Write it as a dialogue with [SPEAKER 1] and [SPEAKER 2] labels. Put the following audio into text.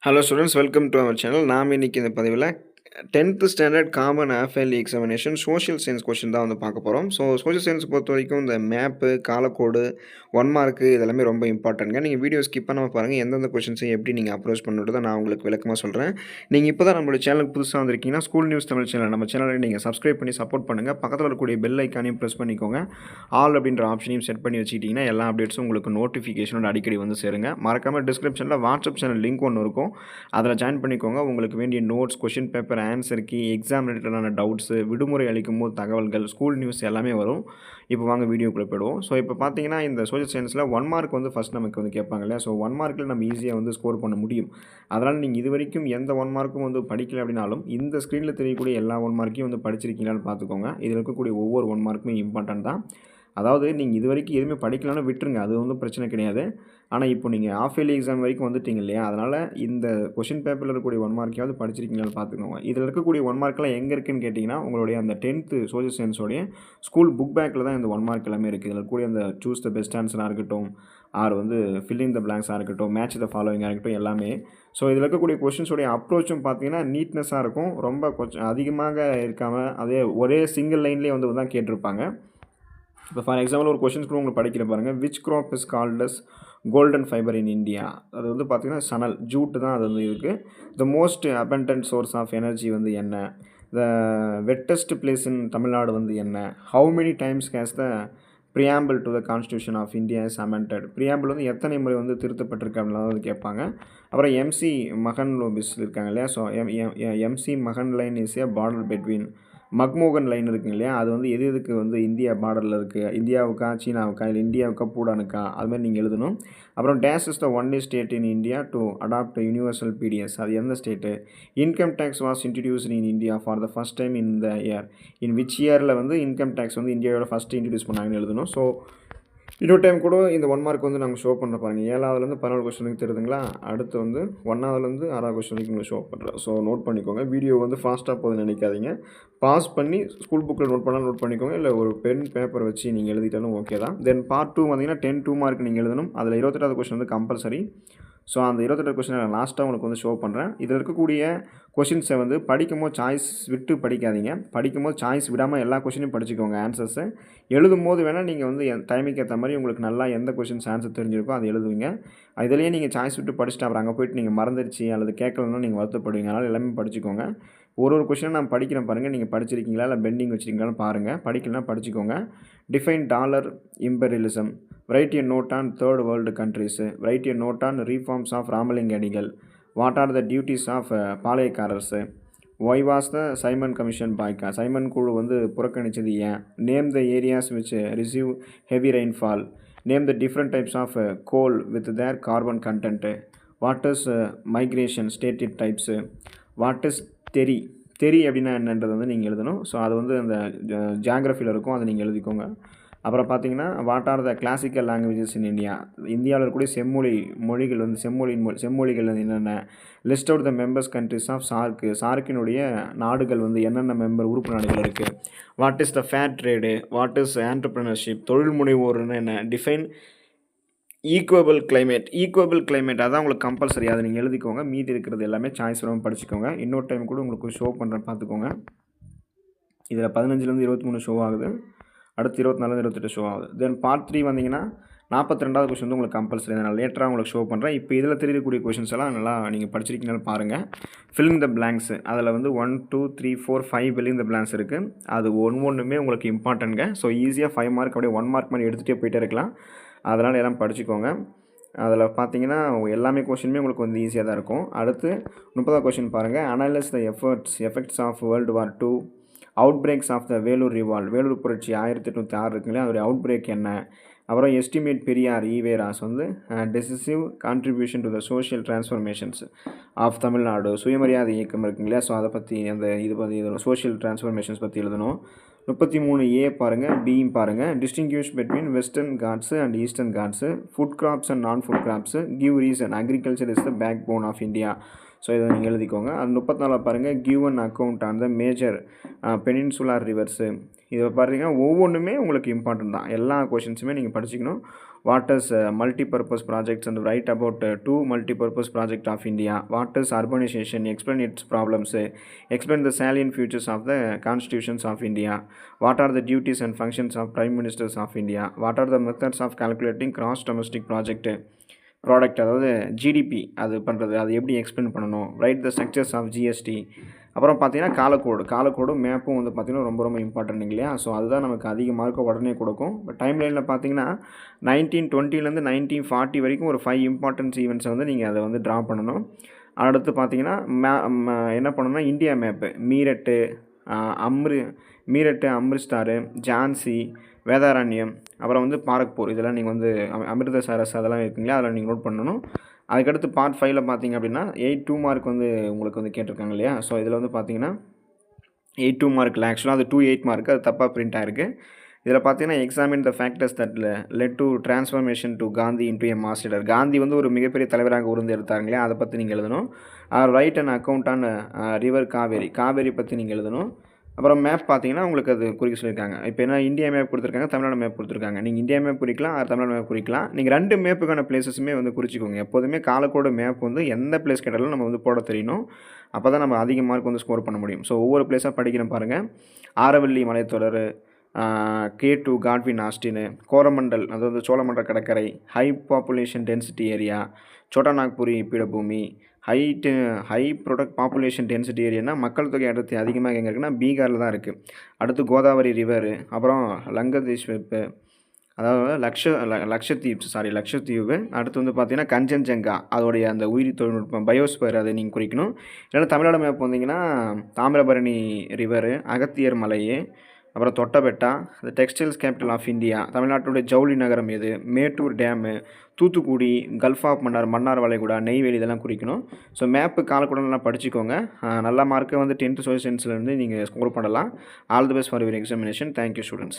[SPEAKER 1] Hello students, welcome to our channel. நாம் இன்னைக்கு இந்த பதிவில் 10th standard common half yearly examination social science question தான் வந்து பார்க்க போகிறோம். ஸோ சோஷியல் சயின்ஸ் பொறுத்த வரைக்கும் இந்த மேப்பு, காலக்கோடு, 1 மார்க்கு இதெல்லாமே ரொம்ப இம்பார்ட்டன்ட்ங்க. நீங்கள் வீடியோ ஸ்கிப் பண்ணாமல் பாருங்கள். எந்தெந்த கொஸ்டின்ஸை எப்படி நீங்கள் அப்ரோச் பண்ணுறதை நான் உங்களுக்கு விளக்கமாக சொல்கிறேன். நீங்கள் இப்போ தான் நம்மளோட சேனலுக்கு புதுசாக வந்திருக்கீங்கன்னா ஸ்கூல் நியூஸ் தமிழ் சேனல் நம்ம சேனலை நீங்கள் சப்ஸ்கிரைப் பண்ணி சப்போர்ட் பண்ணுங்கள். பக்கத்தில் இருக்கக்கூடிய பெல் ஐக்கானையும் ப்ரெஸ் பண்ணிக்கோங்க. ஆல் அப்படின்ற ஆப்ஷனையும் செட் பண்ணி வச்சுக்கிட்டிங்கன்னா எல்லா அப்டேட்ஸும் உங்களுக்கு நோட்டிஃபிகேஷனோட அடிக்கடி வந்து சேருங்க. மறக்காமல் டிஸ்கிரிப்ஷனில் வாட்ஸ்அப் சேனல் லிங்க் ஒன்று இருக்கும், அதில் ஜாயின் பண்ணிக்கோங்க. உங்களுக்கு வேண்டிய notes, question paper, answer key, exam ரிலேட்டடான டவுட்ஸு, விடுமுறை அளிக்கும் போது தகவல்கள், ஸ்கூல் நியூஸ் எல்லாமே வரும். இப்போ வாங்க வீடியோக்குள்ளே போய்டுவோம். ஸோ இப்போ பார்த்தீங்கன்னா இந்த சோஷியல் சயின்ஸில் 1 மார்க் வந்து ஃபஸ்ட் நமக்கு வந்து கேட்பாங்க இல்லையா? ஸோ 1 மார்க்கில் நம்ம ஈஸியாக வந்து ஸ்கோர் பண்ண முடியும். அதனால் நீங்கள் இது வரைக்கும் எந்த 1 மார்க்கும் வந்து படிக்கல அப்படின்னாலும் இந்த ஸ்க்ரீனில் தெரியக்கூடிய எல்லா 1 மார்க்கையும் வந்து படிச்சிருக்கீங்களான்னு பார்த்துக்கோங்க. இதில் இருக்கக்கூடிய ஒவ்வொரு 1 மார்க்குமே இம்பார்ட்டன்ட் தான். அதாவது நீங்கள் இது வரைக்கும் எதுவுமே படிக்கலான்னு விட்டுருங்க, அது ஒன்றும் பிரச்சனை கிடையாது. ஆனால் இப்போ நீங்கள் ஆஃப் இயர்லி எக்ஸாம் வரைக்கும் வந்துட்டீங்க இல்லையா? அதனால் இந்த கொஷின் பேப்பரில் இருக்கக்கூடிய 1 மார்க்கையாவது படிச்சிருக்கீங்களான்னு பார்த்துக்கோங்க. இதில் இருக்கக்கூடிய 1 மார்க்கெலாம் எங்கே இருக்குதுன்னு கேட்டிங்கன்னா, உங்களுடைய அந்த 10th சோஷியல் சயின்ஸோடைய ஸ்கூல் புக் பேக்கில் தான் இந்த 1 மார்க் எல்லாமே இருக்குது. இதில் இருக்கக்கூடிய அந்த சூஸ் த பெஸ்ட் ஆன்சராக இருக்கட்டும், ஆர் வந்து ஃபில் இன் த பிளாங்க்ஸாக இருக்கட்டும், மேட்ச் த ஃபாலோவிங்காக இருக்கட்டும், எல்லாமே. ஸோ இதில் இருக்கக்கூடிய கொஷின்ஸோடைய அப்ரோச்சும் பார்த்தீங்கன்னா நீட்னஸாக இருக்கும். ரொம்ப கொஞ்சம் அதிகமாக இருக்காமல் அதே ஒரே சிங்கிள் லைன்லேயே வந்து தான் கேட்டிருப்பாங்க. இப்போ ஃபார் எக்ஸாம்பிள் ஒரு கொஷின்ஸ் கூட உங்களுக்கு படிக்கிற பாருங்கள். Which crop is called as golden fibre in India? அது வந்து பார்த்திங்கன்னா சணல், ஜூட்டு தான் அது வந்து இருக்குது. The most abundant source of energy வந்து என்ன? The wettest place in Tamil Nadu வந்து என்ன? How many times has the preamble to the constitution of India is amended? Preamble வந்து எத்தனை முறை வந்து திருத்தப்பட்டிருக்கு அப்படிலாம் வந்து கேட்பாங்க. அப்புறம் எம்சி மகன் லோபிஸ் இருக்காங்க இல்லையா? ஸோ எம்சி மகன் line is a border between McMahon line இருக்குங்க இல்லையா? அது வந்து எதுக்கு வந்து இந்தியா பார்டரில் இருக்குது? இந்தியாவுக்கா, சீனாவுக்கா, இல்லை இந்தியாவுக்கா, பூடானுக்கா? அதுமாதிரி நீங்கள் எழுதணும். அப்புறம் this is the only state in India to adopt universal PDS? அது எந்த state? Income tax was introduced in India for the first time in the year. In which இயரில் வந்து இன்கம் டேக்ஸ் வந்து இந்தியாவோட ஃபஸ்ட்டு இன்ட்ரடியூஸ் பண்ணாங்கன்னு எழுதணும். So இன்னொரு time கூட இந்த 1 மார்க் வந்து நாங்கள் ஷோ பண்ண பாருங்கள். 7ஆவதுலேருந்து 14 கொஸ்டினுக்கு தெரியுதுங்களா? அடுத்து வந்து 1ஆவதுலேருந்து 6ஆவது கொஸ்டினுக்கு உங்களுக்கு ஷோ பண்ணுறேன். ஸோ நோட் பண்ணிக்கோங்க. வீடியோ வந்து ஃபாஸ்ட்டாக போகுதுன்னு நினைக்காதீங்க. பாஸ் பண்ணி ஸ்கூல் புக்கில் நோட் பண்ணாலும் நோட் பண்ணிக்கோங்க, இல்லை ஒரு பென் பேப்பர் வச்சு நீங்கள் எழுதிட்டாலும் ஓகே தான். தென் பார்ட் 2 வந்தீங்கன்னா 2 மார்க் நீங்கள் எழுதணும். அதில் 28வது கொஸ்டின் வந்து கம்பல்சரி. ஸோ அந்த 28 கொஸ்டின் நான் லாஸ்ட்டாக உங்களுக்கு வந்து ஷோ பண்ணுறேன். இதில் இருக்கக்கூடிய கொஷின்ஸை வந்து படிக்கும்போது சாய்ஸ் விட்டு படிக்காதீங்க. படிக்கும்போது சாய்ஸ் விடாமல் எல்லா கொஷினையும் படிச்சுக்கோங்க ஆன்சர்ஸை. எழுதும்போது வேணால் நீங்கள் வந்து டைமுக்கு ஏற்ற மாதிரி உங்களுக்கு நல்லா எந்த கொஷின்ஸ் ஆன்சர் தெரிஞ்சிருக்கோ அதை எழுதுவீங்க. இதுலேயே நீங்கள் சாய்ஸ் விட்டு படிச்சுட்டு அப்புறம் அங்கே போய்ட்டு நீங்கள் மறந்துடுச்சு அல்லது கேட்கலன்னா நீங்கள் வருத்தப்படுவீங்க. அதனால் எல்லாமே படிச்சுக்கோங்க. ஒரு கொஷினை நான் படிக்கிறேன் பாருங்கள். நீங்கள் படிச்சிருக்கீங்களா இல்லை பெண்டிங் வச்சுருக்கீங்களான்னு பாருங்கள். படிக்கலன்னா படிச்சுக்கோங்க. Define dollar imperialism. Write a note on third world countries. Write a note on reforms of Ramalinga Adigal. What are the duties of Palayakkarars? Why was the Simon commission boycott? Simon குழு வந்து புறக்கணித்தது ஏன்? Name the areas which receive heavy rainfall. Name the different types of coal with their carbon content. What is migration stated types? What is Terai? Terai அப்படின்னா என்னன்றது வந்து நீங்கள் எழுதணும். So அது வந்து அந்த ஜியாகிரஃபியில் இருக்கும், அதை நீங்கள் எழுதிக்கோங்க. அப்புறம் பார்த்தீங்கன்னா what are the classical languages in India? இந்தியாவில் இருக்கக்கூடிய மொழிகள் வந்து செம்மொழிகள் வந்து என்னென்ன? List out the members countries of SAARC. சார்க்கினுடைய நாடுகள் வந்து என்னென்ன உறுப்பு நாடுகள் இருக்குது? What is the fair trade? What is entrepreneurship? தொழில் முனைவோர்னு என்ன? டிஃபைன் ஈக்குவபிள் கிளைமேட் அதான் உங்களுக்கு கம்பல்சரி, அதை நீங்கள் எழுதிக்கோங்க. மீதி இருக்கிறது எல்லாமே சாய்ஸ் வராமல் படிச்சுக்கோங்க. இன்னொரு டைம் கூட உங்களுக்கு ஷோ பண்ணுறேன், பார்த்துக்கோங்க. இதில் 15லேருந்து 23 ஷோ ஆகுது. அடுத்து 24லேருந்து 28 ஷோ ஆகுது. தென் பார்ட் 3 வந்தீங்கன்னா 42வது கொஸ்டின் வந்து உங்களுக்கு கம்பல்சரி. நான் லேட்டராக உங்களுக்கு ஷோ பண்ணுறேன். இப்போ இதில் தெரியக்கூடிய கொஷின்ஸ் எல்லாம் நல்லா நீங்கள் படிச்சிருக்கீங்கன்னு பாருங்கள். Fill in the blanks. அதில் வந்து 1 2 3 4 5 ஃபில் இன் த பிளாங்க்ஸ் இருக்குது. அது ஒன்றுமே உங்களுக்கு இம்பார்ட்டன்ட்ங்க. ஸோ ஈஸியாக 5 மார்க் அப்படியே 1 மார்க் மாதிரி எடுத்துகிட்டே போயிட்டே இருக்கலாம். அதனால் எல்லாம் படிச்சுக்கோங்க. அதில் பார்த்தீங்கன்னா எல்லாமே கொஷினுமே உங்களுக்கு வந்து ஈஸியாக தான் இருக்கும். அடுத்து 30வது கொஷின் பாருங்கள். Analyse the effects of world war 2 outbreaks of the Vellore revolt. Vellore புரட்சி 1806 இருக்குங்களா, அதோடைய அவுட் பிரேக் என்ன? அப்புறம் எஸ்டிமேட் பெரியார் ஈவேராஸ் வந்து decisive contribution to the social transformations of Tamil Nadu. சுயமரியாதை இயக்கம் இருக்குங்களா, ஸோ அதை பற்றி இது சோஷியல் டிரான்ஸ்ஃபர்மேஷன்ஸ் பற்றி எழுதணும். 33A பாருங்கள், பியும் பாருங்கள். Distinguish between western Ghats and eastern Ghats. Food crops and non food crops. Give reason. Agriculture is the backbone of India. So இதை நீங்கள் எழுதிக்கோங்க. அது 34 பாருங்கள். Give an account on the major peninsular rivers. இதை பார்த்தீங்கன்னா ஒவ்வொன்றுமே உங்களுக்கு இம்பார்ட்டன்ட் தான். எல்லா கொஷின்ஸுமே நீங்கள் படிச்சுக்கணும். What is multipurpose projects and write about 2 multipurpose project of India. What is urbanisation, explain its problems, explain the salient features of the constitutions of India. What are the duties and functions of prime ministers of India. What are the methods of calculating gross domestic product, அதாவது GDP அது பண்ணுறது, அது எப்படி explain பண்ணணும். Right the structures of GST. அப்புறம் பார்த்தீங்கன்னா காலக்கோடும் மேப்பும் வந்து பார்த்திங்கன்னா ரொம்ப ரொம்ப இம்பார்ட்டன்ட் இல்லையா. ஸோ அதுதான் நமக்கு அதிக மார்க்கை உடனே கொடுக்கும். பட் டைம் லைனில் பார்த்தீங்கன்னா 1920 1940 வரைக்கும் ஒரு 5 இம்பார்ட்டன்ஸ் ஈவெண்ட்ஸை வந்து நீங்கள் அதை வந்து ட்ரா பண்ணணும். அடுத்து பார்த்தீங்கன்னா என்ன பண்ணணும்னா இந்தியா மேப்பு, மீரட்டு, அம்ரிஸ்டாரு, ஜான்சி, வேதாரண்யம், அப்புறம் வந்து பாரக்பூர், இதெல்லாம் நீங்கள் வந்து அமிர்தசரஸ் அதெல்லாம் இருக்குங்களா, அதெல்லாம் நீங்கள் நோட் பண்ணணும். அதுக்கடுத்து பார்ட் 5ல் பார்த்தீங்க அப்படின்னா 8 மார்க் வந்து உங்களுக்கு வந்து கேட்டிருக்காங்க இல்லையா. ஸோ இதில் வந்து பார்த்தீங்கன்னா 8 மார்க்கில் ஆக்சுவலாக அது 8 மார்க், அது தப்பாக பிரிண்ட் ஆகிருக்கு. இதில் பார்த்தீங்கன்னா examine the factors that led to transformation to Gandhi into a mass leader. Gandhi வந்து ஒரு மிகப்பெரிய தலைவராக உருந்து எடுத்தாங்க இல்லையா, அதை பற்றி நீங்கள் எழுதணும். Right and account on river Kaveri பற்றி நீங்கள் எழுதணும். அப்புறம் மேப் பார்த்தீங்கன்னா உங்களுக்கு அது குறிக்க சொல்லியிருக்காங்க. இப்போ என்ன இந்தியா மேப் கொடுத்துருக்காங்க, தமிழ்நாடு மேப் கொடுத்துருக்காங்க. நீங்கள் இந்தியா மேப் குறிக்கலாம், தமிழ்நாடு மேப் குறிக்கலாம். நீங்கள் 2 மேப்புக்கான பிளேஸஸுமே வந்து குறிச்சிக்கோங்க. எப்போதுமே காலக்கோடு மேப் வந்து எந்த பிளேஸ் கேட்டாலும் நம்ம வந்து போட தெரியணும். அப்போ தான் நம்ம அதிக மார்க் வந்து ஸ்கோர் பண்ண முடியும். ஸோ ஒவ்வொரு பிளேஸாக படிக்கிறேன் பாருங்கள். ஆரவல்லி மலைத்தொடர், K2 காட்வின் ஆஸ்டின், கோரமண்டல் அதாவது சோழமண்டல கடற்கரை, high population density area, Chota Nagpuri பீடபூமி, ஹை ப்ரொடக்ட் பாப்புலேஷன் டென்சிட்டி ஏரியானா மக்கள் தொகை அடர்த்தி அதிகமாக எங்கே இருக்குன்னா பீகாரில் தான் இருக்குது. அடுத்து கோதாவரி ரிவரு, அப்புறம் லங்கதீஸ்வப்பு, அதாவது லக்ஷத்தீவு. அடுத்து வந்து பார்த்திங்கன்னா கஞ்சன்ஜங்கா, அதோடைய அந்த உயிரி தொழில்நுட்பம் பயோஸ்பயர், அதை நீங்கள் குறிக்கணும். இல்லைன்னா தமிழ்நாடு மேப் வந்தீங்கன்னா தாமிரபரணி ரிவரு, அகத்தியர் மலை, அப்புறம் தொட்டபெட்டா, இந்த டெக்ஸ்டைல்ஸ் கேபிட்டல் ஆஃப் இந்தியா, தமிழ்நாட்டுடைய ஜவுளி நகரம் எது, Mettur dam, Thoothukudi, gulf of Mannar வளைகுடா, நெய்வேலி, இதெல்லாம் குறிக்கணும். ஸோ மேப்பு காலக்கூடலாம் படிச்சுக்கோங்க. நல்ல மார்க்கை வந்து 10th சோஷியல் சயின்ஸ்லேருந்து நீங்கள் ஸ்கோர் பண்ணலாம். All the best for your examination. Thank you students.